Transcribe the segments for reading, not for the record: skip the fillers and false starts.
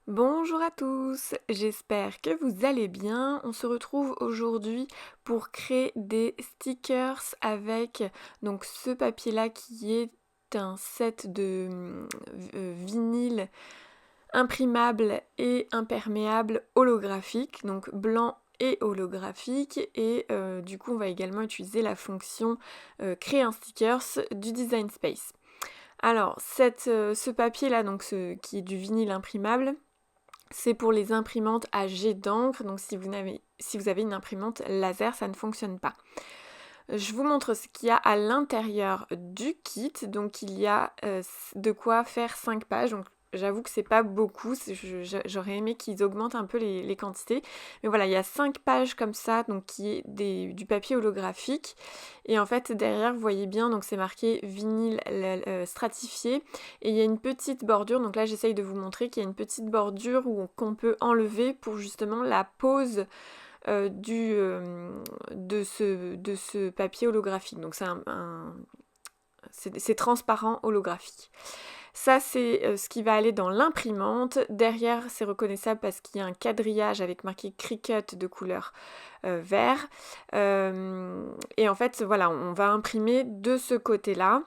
Bonjour à tous, j'espère que vous allez bien. On se retrouve aujourd'hui pour créer des stickers avec donc ce papier-là qui est un set de vinyle imprimable et imperméable holographique, donc blanc et holographique, et du coup on va également utiliser la fonction créer un stickers du Design Space. Alors ce papier là, donc qui est du vinyle imprimable, c'est pour les imprimantes à jet d'encre, donc si vous avez une imprimante laser, ça ne fonctionne pas. Je vous montre ce qu'il y a à l'intérieur du kit. Donc il y a de quoi faire 5 pages. Donc j'avoue que c'est pas beaucoup, j'aurais aimé qu'ils augmentent un peu les quantités. Mais voilà, il y a 5 pages comme ça, donc qui est du papier holographique. Et en fait, derrière, vous voyez bien, donc c'est marqué vinyle stratifié. Et il y a une petite bordure, donc là j'essaye de vous montrer qu'il y a une petite bordure qu'on peut enlever pour justement la pose de ce papier holographique. Donc c'est transparent holographique. Ça, c'est ce qui va aller dans l'imprimante. Derrière, c'est reconnaissable parce qu'il y a un quadrillage avec marqué Cricut de couleur vert. Et en fait, voilà, on va imprimer de ce côté-là.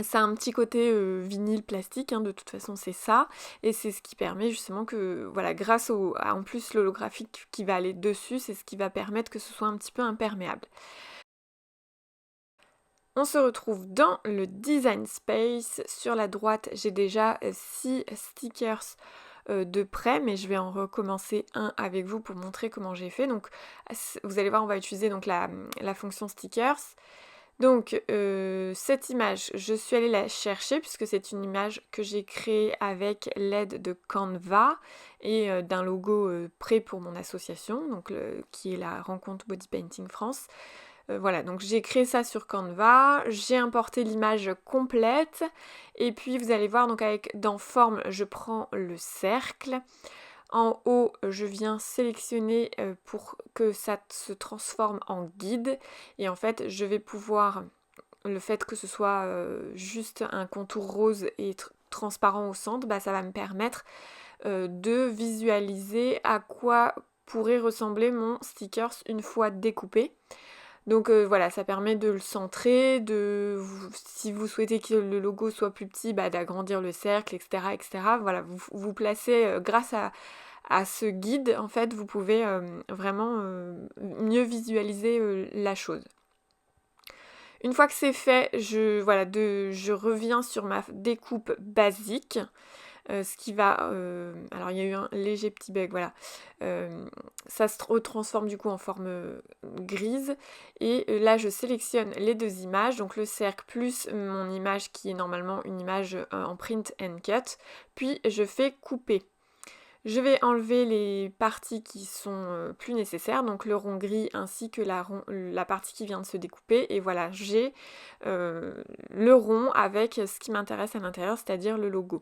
Ça a un petit côté vinyle plastique, de toute façon c'est ça, et c'est ce qui permet justement que, voilà, grâce en plus l'holographique qui va aller dessus, c'est ce qui va permettre que ce soit un petit peu imperméable. On se retrouve dans le Design Space. Sur la droite, j'ai déjà 6 stickers de près, mais je vais en recommencer un avec vous pour montrer comment j'ai fait. Donc vous allez voir, on va utiliser donc la fonction stickers. Donc cette image, je suis allée la chercher puisque c'est une image que j'ai créée avec l'aide de Canva et d'un logo prêt pour mon association, donc qui est la Rencontre Body Painting France. Voilà, donc j'ai créé ça sur Canva, j'ai importé l'image complète et puis vous allez voir, donc dans forme, je prends le cercle. En haut, je viens sélectionner pour que ça se transforme en guide. Et en fait, je vais pouvoir, le fait que ce soit juste un contour rose et transparent au centre, ça va me permettre de visualiser à quoi pourrait ressembler mon stickers une fois découpé. Donc voilà, ça permet de le centrer, si vous souhaitez que le logo soit plus petit, d'agrandir le cercle, etc. etc. Voilà, vous placez grâce à ce guide, en fait, vous pouvez vraiment mieux visualiser la chose. Une fois que c'est fait, je reviens sur ma découpe basique. Ce qui va... alors il y a eu un léger petit bug, voilà. Ça se retransforme du coup en forme grise. Et là, je sélectionne les deux images, donc le cercle plus mon image qui est normalement une image en print and cut. Puis je fais couper. Je vais enlever les parties qui sont plus nécessaires, donc le rond gris ainsi que la partie qui vient de se découper. Et voilà, j'ai le rond avec ce qui m'intéresse à l'intérieur, c'est-à-dire le logo.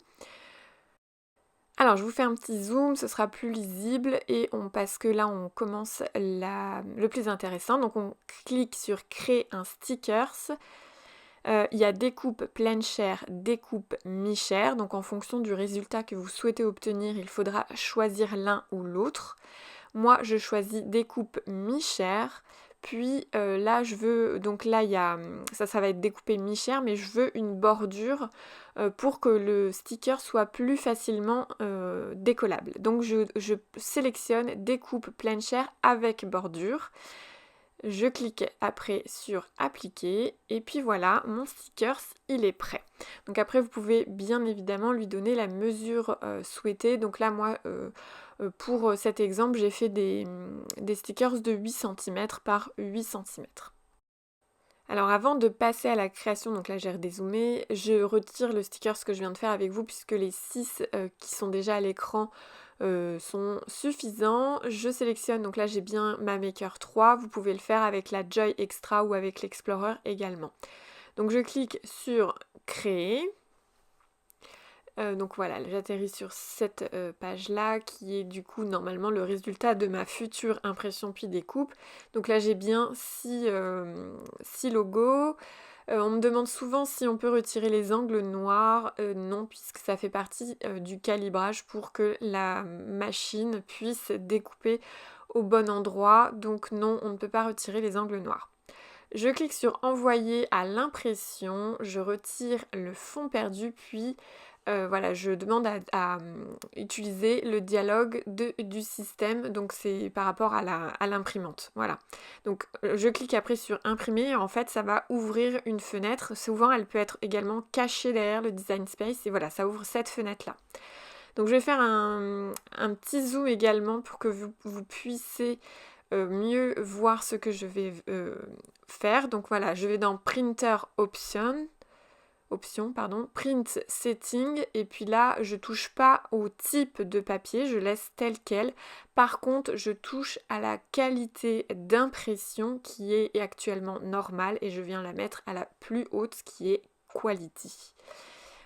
Alors je vous fais un petit zoom, ce sera plus lisible et parce que là on commence le plus intéressant. Donc on clique sur créer un stickers. Il y a découpe pleine chair, découpe mi-chair. Donc en fonction du résultat que vous souhaitez obtenir, il faudra choisir l'un ou l'autre. Moi je choisis découpe mi-chair. Puis là je veux, donc là il y a, ça va être découpé mi-chair, mais je veux une bordure pour que le sticker soit plus facilement décollable. Donc je sélectionne découpe pleine chair avec bordure. Je clique après sur appliquer et puis voilà, mon sticker il est prêt. Donc après vous pouvez bien évidemment lui donner la mesure souhaitée. Donc là moi pour cet exemple j'ai fait des stickers de 8 cm par 8 cm. Alors avant de passer à la création, donc là j'ai redézoomé, je retire le sticker que je viens de faire avec vous puisque les 6 qui sont déjà à l'écran sont suffisants. Je sélectionne, donc là j'ai bien ma Maker 3, vous pouvez le faire avec la Joy Extra ou avec l'Explorer également. Donc je clique sur créer. Donc voilà, j'atterris sur cette page-là qui est du coup normalement le résultat de ma future impression puis découpe. Donc là j'ai bien 6 logos. On me demande souvent si on peut retirer les angles noirs. Non, puisque ça fait partie du calibrage pour que la machine puisse découper au bon endroit. Donc non, on ne peut pas retirer les angles noirs. Je clique sur envoyer à l'impression, je retire le fond perdu, puis voilà, je demande à utiliser le dialogue du système, donc c'est par rapport à l'imprimante, voilà. Donc je clique après sur imprimer, et en fait ça va ouvrir une fenêtre, souvent elle peut être également cachée derrière le Design Space, et voilà, ça ouvre cette fenêtre-là. Donc je vais faire un petit zoom également pour que vous puissiez mieux voir ce que je vais faire. Donc voilà, je vais dans Printer Option, Print Setting, et puis là je touche pas au type de papier, je laisse tel quel. Par contre, je touche à la qualité d'impression qui est actuellement normale et je viens la mettre à la plus haute qui est Quality.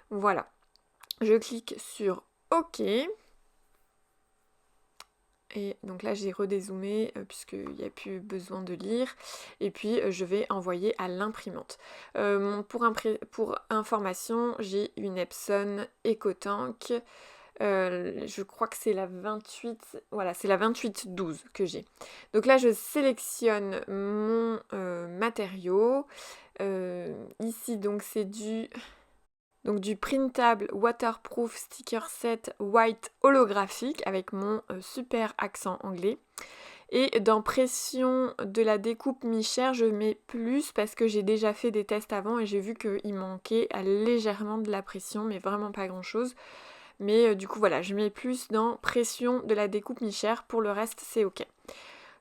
Voilà, je clique sur OK. Et donc là j'ai redézoomé puisqu'il n'y a plus besoin de lire. Et puis je vais envoyer à l'imprimante. Pour information, j'ai une Epson EcoTank. Je crois que c'est la 28. Voilà, c'est la 2812 que j'ai. Donc là je sélectionne mon matériau. Ici donc c'est du printable waterproof sticker set white holographique avec mon super accent anglais. Et dans pression de la découpe mi-chair, je mets plus parce que j'ai déjà fait des tests avant et j'ai vu qu'il manquait légèrement de la pression, mais vraiment pas grand chose. Mais du coup voilà, je mets plus dans pression de la découpe mi-chair, pour le reste c'est ok.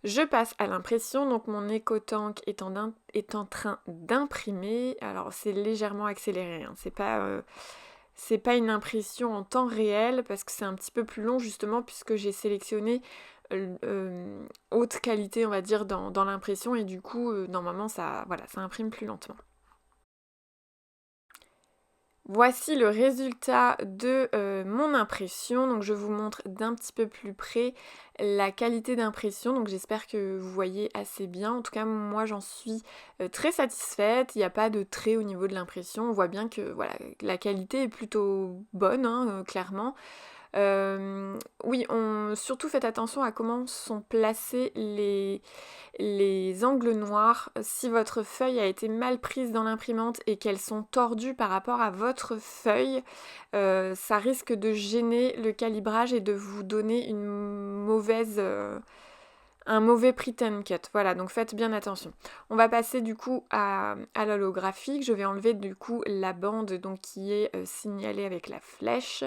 Je passe à l'impression, donc mon EcoTank est en train d'imprimer. Alors c'est légèrement accéléré, hein. C'est pas une impression en temps réel parce que c'est un petit peu plus long justement puisque j'ai sélectionné haute qualité on va dire dans l'impression et du coup normalement ça imprime plus lentement. Voici le résultat de mon impression, donc je vous montre d'un petit peu plus près la qualité d'impression, donc j'espère que vous voyez assez bien. En tout cas moi j'en suis très satisfaite, il n'y a pas de trait au niveau de l'impression, on voit bien que voilà, la qualité est plutôt bonne, hein, clairement. Oui, surtout faites attention à comment sont placés les angles noirs. Si votre feuille a été mal prise dans l'imprimante et qu'elles sont tordues par rapport à votre feuille, ça risque de gêner le calibrage et de vous donner un mauvais print and cut. Voilà, donc faites bien attention. On va passer du coup à l'holographique. Je vais enlever du coup la bande donc, qui est signalée avec la flèche.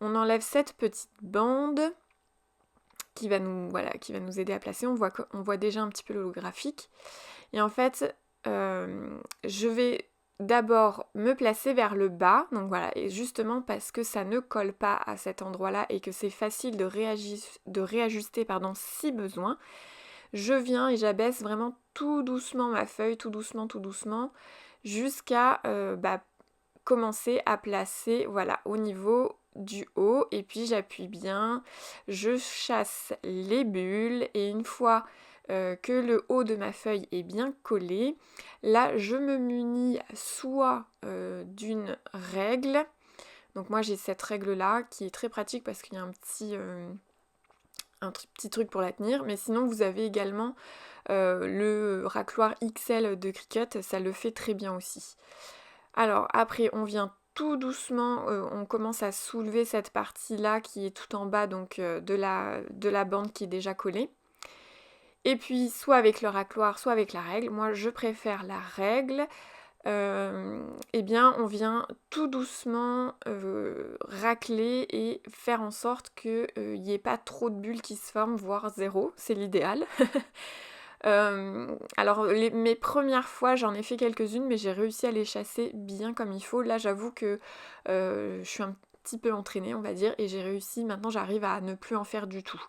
On enlève cette petite bande qui va nous aider à placer. On voit déjà un petit peu l'holographique. Et en fait, je vais d'abord me placer vers le bas. Donc voilà, et justement parce que ça ne colle pas à cet endroit-là et que c'est facile de réajuster si besoin. Je viens et j'abaisse vraiment tout doucement ma feuille, tout doucement, jusqu'à commencer à placer au niveau du haut, et puis j'appuie bien, je chasse les bulles, et une fois que le haut de ma feuille est bien collé, là je me munis soit d'une règle. Donc moi j'ai cette règle là qui est très pratique parce qu'il y a un petit truc pour la tenir, mais sinon vous avez également le racloir XL de Cricut, ça le fait très bien aussi. Alors après on vient tout doucement, on commence à soulever cette partie-là qui est tout en bas donc de la bande qui est déjà collée. Et puis soit avec le racloir, soit avec la règle. Moi je préfère la règle. Eh bien on vient tout doucement racler et faire en sorte qu'il n'y ait pas trop de bulles qui se forment, voire zéro, c'est l'idéal. Alors mes premières fois j'en ai fait quelques-unes mais j'ai réussi à les chasser bien comme il faut. Là j'avoue que je suis un petit peu entraînée on va dire et j'ai réussi, maintenant j'arrive à ne plus en faire du tout.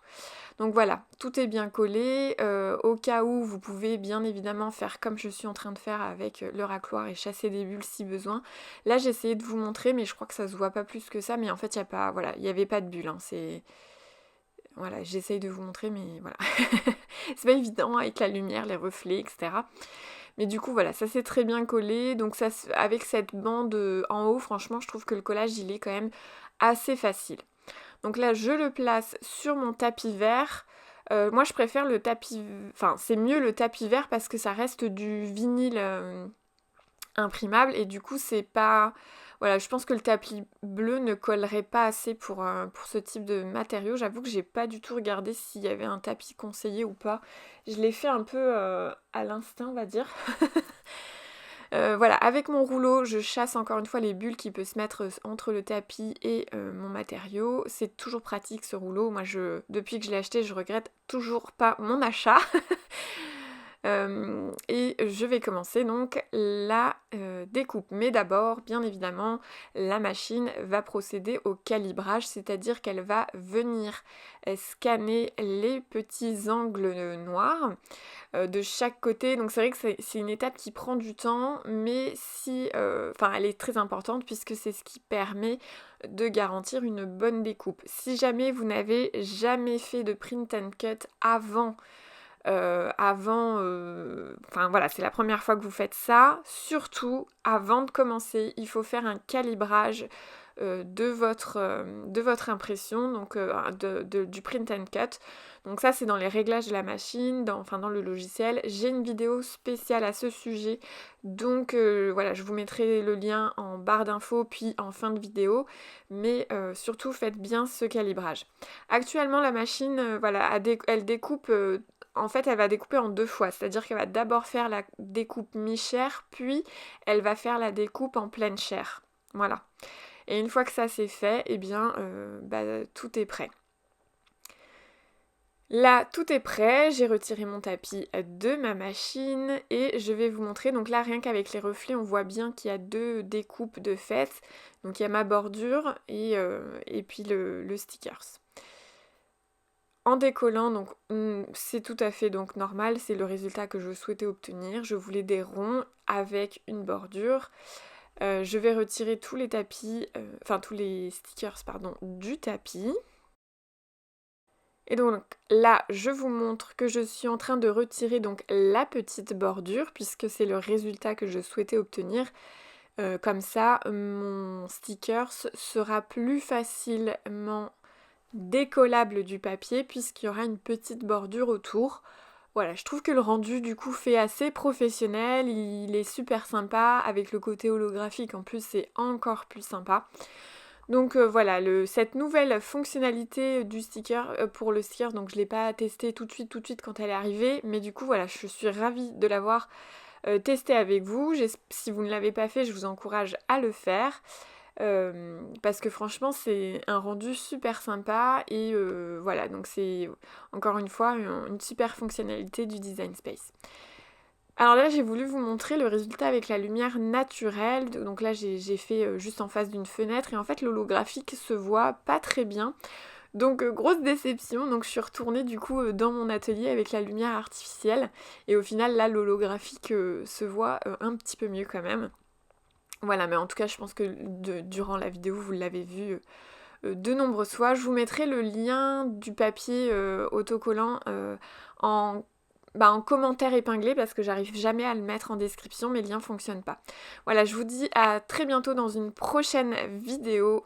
Donc voilà, tout est bien collé. Au cas où vous pouvez bien évidemment faire comme je suis en train de faire avec le racloir et chasser des bulles si besoin. Là j'ai essayé de vous montrer mais je crois que ça se voit pas plus que ça, mais en fait il n'y avait pas de bulles, hein. Voilà, j'essaye de vous montrer, mais voilà. C'est pas évident avec la lumière, les reflets, etc. Mais du coup voilà, ça s'est très bien collé. Donc ça, avec cette bande en haut, franchement je trouve que le collage il est quand même assez facile. Donc là je le place sur mon tapis vert. Moi je préfère le tapis... Enfin c'est mieux le tapis vert parce que ça reste du vinyle imprimable et du coup c'est pas... Voilà, je pense que le tapis bleu ne collerait pas assez pour ce type de matériau. J'avoue que j'ai pas du tout regardé s'il y avait un tapis conseillé ou pas. Je l'ai fait un peu à l'instinct, on va dire. Voilà, avec mon rouleau, je chasse encore une fois les bulles qui peuvent se mettre entre le tapis et mon matériau. C'est toujours pratique ce rouleau. Moi, depuis que je l'ai acheté, je regrette toujours pas mon achat. Et je vais commencer donc la découpe. Mais d'abord, bien évidemment, la machine va procéder au calibrage, c'est-à-dire qu'elle va venir scanner les petits angles noirs de chaque côté. Donc c'est vrai que c'est une étape qui prend du temps, mais elle est très importante puisque c'est ce qui permet de garantir une bonne découpe. Si jamais vous n'avez jamais fait de print and cut voilà, c'est la première fois que vous faites ça. Surtout, avant de commencer, il faut faire un calibrage de votre impression, donc du print and cut. Donc ça, c'est dans les réglages de la machine, dans le logiciel. J'ai une vidéo spéciale à ce sujet, donc voilà, je vous mettrai le lien en barre d'infos puis en fin de vidéo. Mais surtout, faites bien ce calibrage. Actuellement, la machine, elle découpe... En fait, elle va découper en 2 fois, c'est-à-dire qu'elle va d'abord faire la découpe mi-chair, puis elle va faire la découpe en pleine chair. Voilà. Et une fois que ça c'est fait, eh bien, tout est prêt. Là, tout est prêt, j'ai retiré mon tapis de ma machine et je vais vous montrer. Donc là, rien qu'avec les reflets, on voit bien qu'il y a 2 découpes de fait. Donc il y a ma bordure et puis le stickers. En décollant, donc c'est tout à fait donc normal, c'est le résultat que je souhaitais obtenir. Je voulais des ronds avec une bordure. Je vais retirer tous les tous les stickers du tapis. Et donc là, je vous montre que je suis en train de retirer donc la petite bordure puisque c'est le résultat que je souhaitais obtenir. Comme ça, mon sticker sera plus facilement décollable du papier puisqu'il y aura une petite bordure autour. Voilà, je trouve que le rendu du coup fait assez professionnel, il est super sympa, avec le côté holographique en plus c'est encore plus sympa. Donc voilà, cette nouvelle fonctionnalité du sticker, pour le sticker, donc je ne l'ai pas testé tout de suite quand elle est arrivée, mais du coup voilà, je suis ravie de l'avoir testé avec vous. Si vous ne l'avez pas fait, je vous encourage à le faire. Parce que franchement c'est un rendu super sympa et voilà, donc c'est encore une fois une super fonctionnalité du Design Space. Alors là j'ai voulu vous montrer le résultat avec la lumière naturelle, donc là j'ai fait juste en face d'une fenêtre et en fait l'holographique se voit pas très bien. Donc grosse déception, donc je suis retournée du coup dans mon atelier avec la lumière artificielle et au final là l'holographique se voit un petit peu mieux quand même. Voilà, mais en tout cas, je pense que durant la vidéo, vous l'avez vu de nombreuses fois. Je vous mettrai le lien du papier autocollant en commentaire épinglé parce que j'arrive jamais à le mettre en description, mes liens fonctionnent pas. Voilà, je vous dis à très bientôt dans une prochaine vidéo.